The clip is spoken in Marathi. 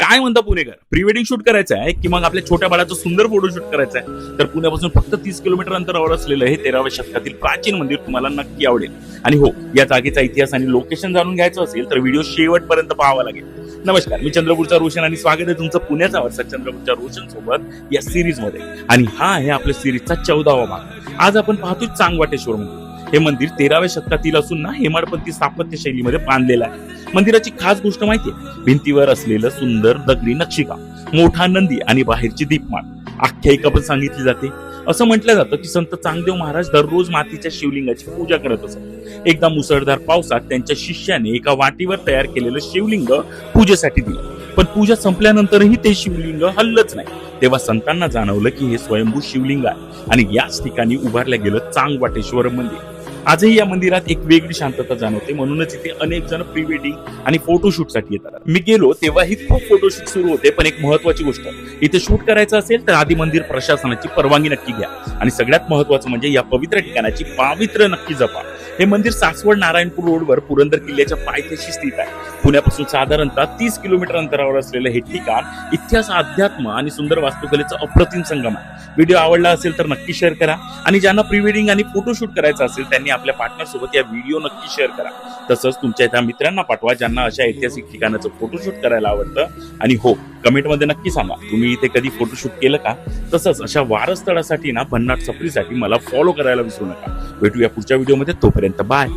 काय म्हणता पुणेकर, प्री वेडिंग शूट करायचं आहे की मग आपल्या छोट्या बाळाचं सुंदर फोटोशूट करायचं आहे तर पुण्यापासून फक्त 30 किलोमीटर अंतरावर असलेलं हे 13व्या शतकातील प्राचीन मंदिर तुम्हाला नक्की आवडेल. आणि हो, या जागेचा इतिहास आणि लोकेशन जाणून घ्यायचं असेल तर व्हिडिओ शेवटपर्यंत पाहावा लागेल. नमस्कार, मी चंद्रपूरचा रोशन आणि स्वागत आहे तुमचं पुण्याचा वारसा चंद्रपूरच्या रोशन सोबत या सिरीज मध्ये. आणि हा आहे आपल्या सिरीजचा 14वा भाग. आज आपण पाहतोय चांगवाटेश्वर मंदिर. हे मंदिर 13व्या शतकातील असून ना हेमाडपंथी स्थापत्य शैलीमध्ये बांधलेलं आहे. मंदिराची खास गोष्ट माहितीये, भिंतीवर असलेलं सुंदर दगडी नक्षीकाम, मोठा नंदी आणि बाहेरची दीपमाळ. आख्यायिका पण सांगितली जाते. असं म्हटलं जातं की संत चांगदेव महाराज दररोज मातीच्या शिवलिंगाची पूजा करत असत. एकदा मुसळधार पावसात त्यांच्या शिष्याने एका वाटीवर तयार केलेलं शिवलिंग पूजेसाठी दिलं, पण पूजा संपल्यानंतरही ते शिवलिंग हललंच नाही. तेव्हा संतांना जाणवलं की हे स्वयंभू शिवलिंग आहे आणि याच ठिकाणी उभारलं गेलं चांगवाटेश्वर मंदिर. आजही या मंदिरात एक वेगळी शांतता जाणवते, म्हणूनच इथे अनेक जण प्री वेडिंग आणि फोटोशूट साठी येतात. मी गेलो तेव्हाही खूप फोटोशूट सुरू होते, पण एक महत्वाची गोष्ट, इथे शूट करायचं असेल तर आधी मंदिर प्रशासनाची परवानगी नक्की घ्या आणि सगळ्यात महत्वाचं म्हणजे या पवित्र ठिकाणाची पावित्र्य नक्की जपा. हे मंदिर सासवड नारायणपूर रोडवर पुरंदर किल्ल्याच्या पायथ्याशी स्थित आहे. पुण्यापासून साधारणतः 30 किलोमीटर अंतरावर असलेलं हे ठिकाण इतिहास, अध्यात्म आणि सुंदर वास्तुकलेचा अप्रतिम संगम आहे. व्हिडिओ आवडला असेल तर नक्की शेअर करा आणि ज्यांना प्री वेडिंग आणि फोटोशूट करायचं असेल त्यांनी आपल्या पार्टनर सोबत या व्हिडिओ नक्की शेअर करा. तसंच तुमच्या इतर मित्रांना पाठवा ज्यांना अशा ऐतिहासिक ठिकाणाचं फोटोशूट करायला आवडतं. आणि हो, कमेंटमध्ये नक्की सांगा तुम्ही इथे कधी फोटोशूट केलं का. तसंच अशा वारस्थळासाठी ना भन्नाट सफरीसाठी मला फॉलो करायला विसरू नका. भेटूया पुढच्या व्हिडिओमध्ये, तोपर्यंत बाय.